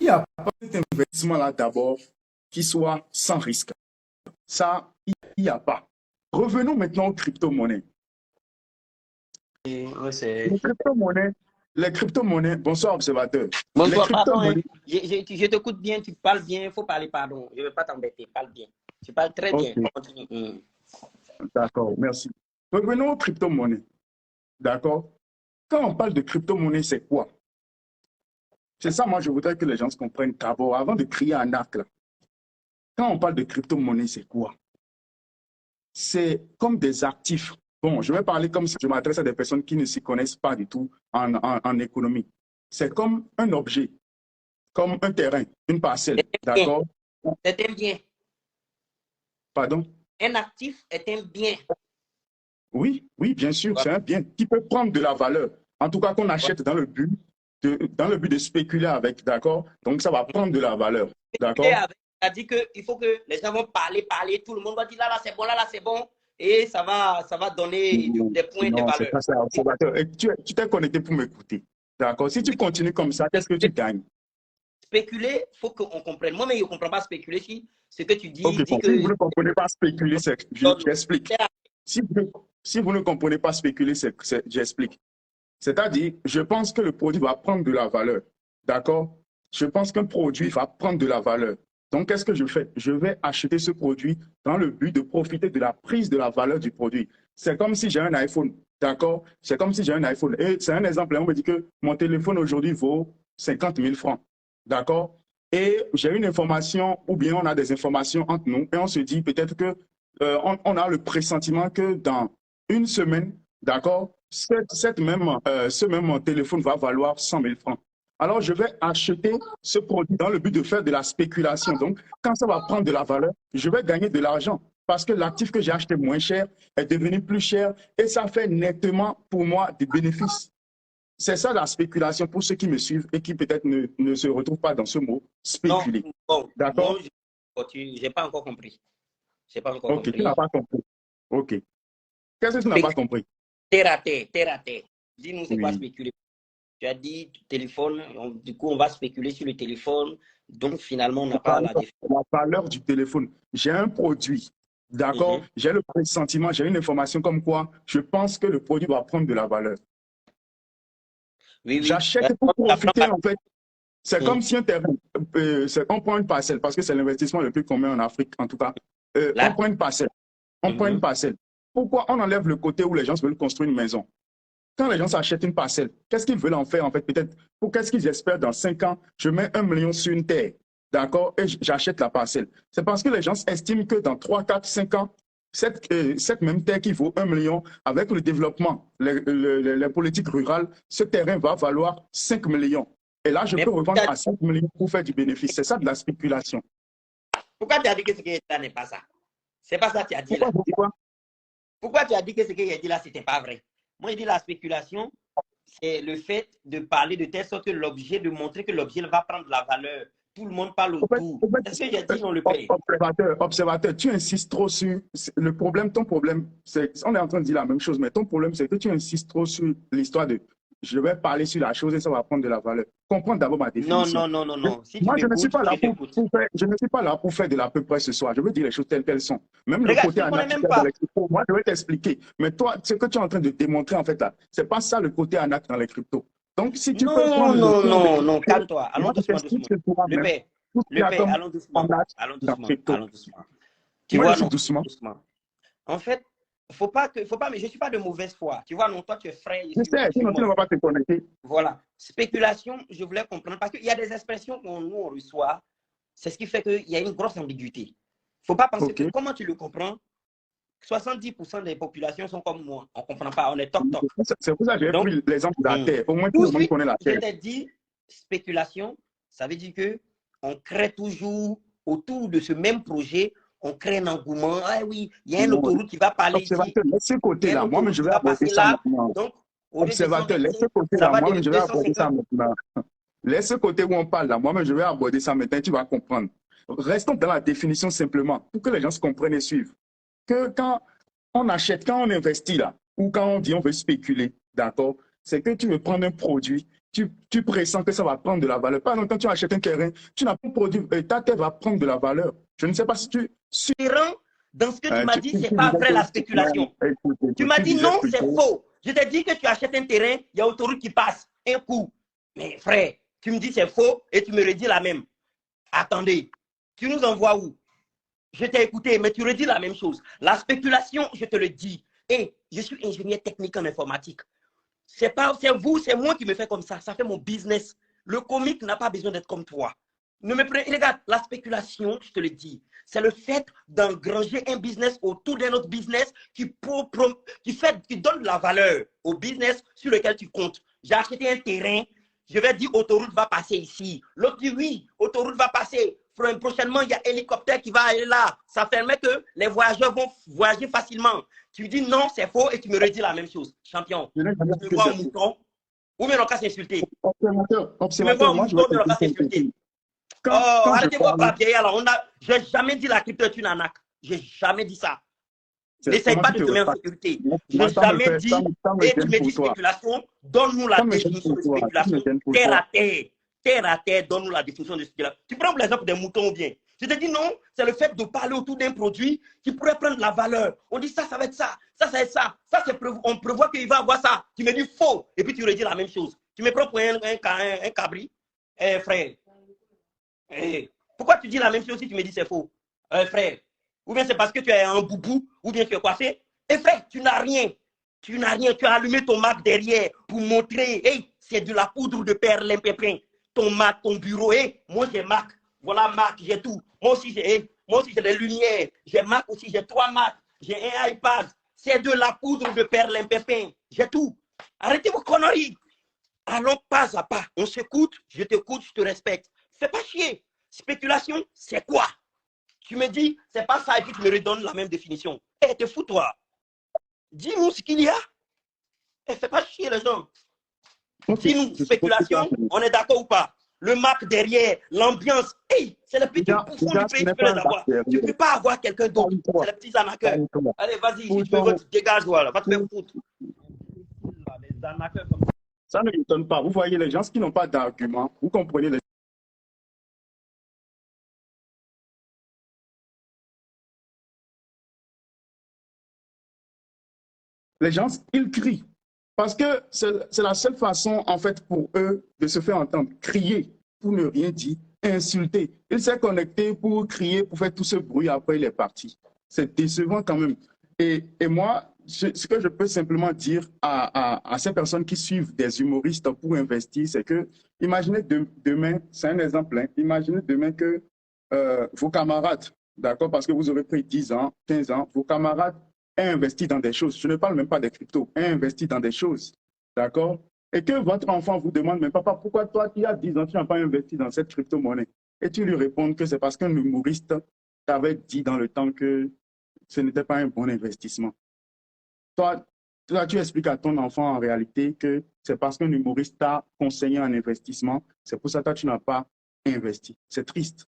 Il n'y a pas cet investissement-là d'abord qui soit sans risque. Ça, il n'y a pas. Revenons maintenant aux crypto-monnaies. Oui, Les crypto-monnaies, bonsoir observateur. Les bonsoir, pardon, hein. crypto-monnaies, Je t'écoute bien, tu parles bien, il faut parler, pardon. Je ne vais pas t'embêter, parle bien. Tu parles très bien. ok, Continue. d'accord, merci. Revenons aux crypto-monnaies, d'accord? Quand on parle de crypto-monnaie, c'est quoi? C'est ça, moi, je voudrais que les gens se comprennent d'abord, avant de crier un acte, là. Quand on parle de crypto-monnaie, c'est quoi? C'est comme des actifs. Bon, je vais parler comme si je m'adresse à des personnes qui ne s'y connaissent pas du tout en économie. C'est comme un objet, comme un terrain, une parcelle, Bien. d'accord? C'est un bien. Pardon? Un actif est un bien. Oui, oui, bien sûr, Voilà. c'est un bien qui peut prendre de la valeur. En tout cas, qu'on achète dans le but de spéculer avec, d'accord? Donc, ça va prendre de la valeur, d'accord? Ça dit qu'il faut que les gens vont parler, tout le monde va dire là, c'est bon, là, c'est bon. Et ça va donner Non, des points de non, c'est valeur. pas ça, observateur. Et tu t'es connecté pour m'écouter, d'accord? Si tu continues comme ça, qu'est-ce que tu gagnes? Spéculer, il faut qu'on comprenne. Moi, mais je ne comprends pas spéculer si ce que tu Ok, dis bon, si vous que. ne comprenez pas spéculer, j'explique. Si vous ne comprenez pas spéculer, j'explique. C'est-à-dire, je pense que le produit va prendre de la valeur. D'accord? Je pense qu'un produit va prendre de la valeur. Donc, qu'est-ce que je fais? Je vais acheter ce produit dans le but de profiter de la prise de la valeur du produit. C'est comme si j'ai un iPhone. D'accord? C'est comme si j'ai un iPhone. Et c'est un exemple. On me dit que mon téléphone aujourd'hui vaut 50 000 francs. D'accord? Et j'ai une information, ou bien on a des informations entre nous, et on se dit peut-être que on a le pressentiment que dans une semaine, d'accord, ce même téléphone va valoir 100 000 francs. Alors, je vais acheter ce produit dans le but de faire de la spéculation. Donc, quand ça va prendre de la valeur, je vais gagner de l'argent parce que l'actif que j'ai acheté moins cher est devenu plus cher et ça fait nettement pour moi des bénéfices. C'est ça la spéculation pour ceux qui me suivent et qui peut-être ne se retrouvent pas dans ce mot, Non, spéculer. bon, D'accord? moi, je n'ai pas encore compris. Je n'ai pas encore Ok, tu n'as compris. pas compris. Ok. Qu'est-ce que tu n'as pas compris? Terre à terre, terre à terre. Dis-nous, c'est quoi Oui. spéculer? Tu as dit téléphone, du coup, on va spéculer sur le téléphone. Donc, finalement, on n'a pas la définition. La valeur du téléphone. J'ai un produit, d'accord? Mhm. J'ai le pressentiment, j'ai une information comme quoi je pense que le produit va prendre de la valeur. Oui, oui. J'achète pour profiter, en fait. C'est Mhm. comme si un terrain, on prend une parcelle, parce que c'est l'investissement le plus commun en Afrique, en tout cas. On Là, prend une parcelle. On prend une mhm. parcelle. Pourquoi on enlève le côté où les gens veulent construire une maison? Quand les gens s'achètent une parcelle, qu'est-ce qu'ils veulent en faire en fait? Peut-être, pour qu'est-ce qu'ils espèrent dans 5 ans? Je mets 1 million sur une terre, d'accord? Et j'achète la parcelle. C'est parce que les gens estiment que dans 3, 4, 5 ans, cette même terre qui vaut 1 million, avec le développement, les politiques rurales, ce terrain va valoir 5 millions. Et là, je Mais peux revendre à 5 millions pour faire du bénéfice. C'est ça de la spéculation. pourquoi tu as dit que ce que là n'est pas ça? C'est pas ça que tu as dit Pourquoi là. je dis quoi? Pourquoi tu as dit que ce que j'ai dit là, c'était pas vrai? Moi, je dis la spéculation, c'est le fait de parler de telle sorte que l'objet, de montrer que l'objet va prendre de la valeur. Tout le monde parle autour. C'est ce que j'ai dit dans le père. Observateur, tu insistes trop sur le problème. Ton problème, c'est, on est en train de dire la même chose, mais ton problème, c'est que tu insistes trop sur l'histoire de je vais parler sur la chose et ça va prendre de la valeur. Comprends d'abord ma Non, définition. non, non, non, non. Si tu Moi, je ne suis m'écoutes, pas je là t'écoute. je ne suis pas là pour faire de la peu près ce soir. Je veux dire les choses telles qu'elles sont. Même le Regarde, côté tu ne connais même analytique dans pas. les cryptos, moi, je vais t'expliquer. Mais toi, ce que tu es en train de démontrer, en fait, là, c'est pas ça le côté anac dans les cryptos. Donc, si tu peux Non, prendre le non, temps de non, non, m'écouter, calme-toi. Allons moi, je doucement, t'explique doucement. que toi-même, tout ce qu'il y Le a père, comme allons doucement. anac Allons dans doucement, crypto. allons doucement. Tu Moi, je vois, suis non, doucement. doucement. En fait, faut pas, mais je ne suis pas de mauvaise foi. Tu vois, non, toi, tu es frère, Je sais, je suis sinon tu ne vas mort. pas te connecter. Voilà. Spéculation, je voulais comprendre parce qu'il y a des expressions qu'on nous on reçoit. C'est ce qui fait qu'il y a une grosse ambiguïté. Il ne faut pas penser que, OK. comment tu le comprends, 70% des populations sont comme moi. On ne comprend pas, on est toc-toc. C'est pour ça que j'ai Donc, pris l'exemple de la Terre. Au moins, tout tout le de monde suite, connaît la je Terre. t'ai dit spéculation, ça veut dire que on crée toujours autour de ce même projet, on crée un engouement. Ah oui, il y a une Non, autoroute qui va parler ici, observateur, laisse ce il y a une côté-là. Moi-même, autoroute je qui vais va aborder passer ça là. maintenant. Donc, au lieu de Observateur, laisse ce 125, ça côté-là. va Moi-même, devenir je vais aborder ça 250. maintenant. Laisse ce côté où on parle là. Moi-même, je vais aborder ça maintenant et tu vas comprendre. Restons dans la définition simplement pour que les gens se comprennent et suivent. Que quand on achète, quand on investit là, ou quand on dit on veut spéculer, d'accord, c'est que tu veux prendre un produit, tu pressens que ça va prendre de la valeur. Par exemple, quand tu achètes un terrain, tu n'as pas un produit, ta terre va prendre de la valeur. Je ne sais pas si tu... Dans ce que tu m'as dit, c'est pas vrai la spéculation. Tu m'as dit non, c'est faux. Je t'ai dit que tu achètes un terrain, il y a autoroute qui passe, un coup. Mais frère, tu me dis c'est faux et tu me redis la même. Attendez, tu nous envoies où? Je t'ai écouté, mais tu redis la même chose. La spéculation, je te le dis. Et je suis ingénieur technique en informatique. C'est vous, c'est moi qui me fais comme ça. Ça fait mon business. Le comique n'a pas besoin d'être comme toi. Ne me prenez, regarde, la spéculation, je te le dis, c'est le fait d'engranger un business autour d'un autre business qui donne de la valeur au business sur lequel tu comptes. J'ai acheté un terrain, je vais dire autoroute va passer ici. L'autre dit oui, autoroute va passer. Prochainement, il y a un hélicoptère qui va aller là. Ça permet que les voyageurs vont voyager facilement. Tu dis non, c'est faux et tu me redis la même chose. Champion, tu me vois en mouton ou bien on va s'insulter. Tu me vois en mouton, mais on va s'insulter. Arrêtez-moi pas vieillir. Alors, je n'ai jamais dit la crypto est une arnaque. Je n'ai jamais dit ça. N'essaye pas de te mettre en sécurité. Je n'ai jamais dit, et tu me dis spéculation, donne-nous la définition de spéculation. Terre à terre, donne-nous la définition de spéculation. Tu prends l'exemple des moutons ou bien. Je te dis non, c'est le fait de parler autour d'un produit qui pourrait prendre de la valeur. On dit ça, ça va être ça, ça va être ça, on prévoit qu'il va avoir ça. Tu me dis faux, et puis tu redis la même chose. Tu me prends pour un cabri, frère. Pourquoi tu dis la même chose si tu me dis c'est faux, frère? Ou bien c'est parce que tu es un boubou, ou bien tu es coiffé. Et frère, tu n'as rien. Tu n'as rien. Tu as allumé ton Mac derrière pour montrer, hey, c'est de la poudre de perlimpinpin. Ton Mac, ton bureau, hey, moi j'ai Mac. Voilà Mac, j'ai tout. Moi aussi j'ai des lumières. J'ai Mac aussi, j'ai 3 Mac. J'ai un iPad. C'est de la poudre de perlimpinpin. J'ai tout. Arrêtez vos conneries. Allons pas à pas. On s'écoute, je t'écoute, je te respecte. Fais pas chier. Spéculation, c'est quoi? Tu me dis, c'est pas ça, et puis tu me redonnes la même définition. Eh, te fous, toi. Dis-nous ce qu'il y a. Eh, fais pas chier les gens. Dis-nous, spéculation, on est d'accord ou pas? Le Mac derrière, l'ambiance. Hey, c'est le petit bouffon du pays, tu peux les avoir. Tu ne peux pas avoir quelqu'un d'autre. C'est les petits arnaqueurs. Allez, vas-y, si tu veux, dégage, voilà. Va te faire foutre. Les arnaqueurs comme ça. Ça ne m'étonne pas. Vous voyez les gens qui n'ont pas d'argument. Vous comprenez les... Les gens, ils crient. Parce que c'est la seule façon, en fait, pour eux de se faire entendre. Crier pour ne rien dire, insulter. Il s'est connecté pour crier, pour faire tout ce bruit. Après, il est parti. C'est décevant quand même. Et moi, ce que je peux simplement dire à ces personnes qui suivent des humoristes pour investir, c'est que, imaginez demain, c'est un exemple, hein, imaginez demain que vos camarades, d'accord, parce que vous aurez pris 10 ans, 15 ans, vos camarades aient investi dans des choses, je ne parle même pas des cryptos, aient investi dans des choses, d'accord, et que votre enfant vous demande, mais papa, pourquoi toi qui as 10 ans, tu n'as pas investi dans cette crypto-monnaie? Et tu lui réponds que c'est parce qu'un humoriste t'avait dit dans le temps que ce n'était pas un bon investissement. Toi, tu expliques à ton enfant en réalité que c'est parce qu'un humoriste t'a conseillé un investissement, c'est pour ça que toi, tu n'as pas investi. C'est triste.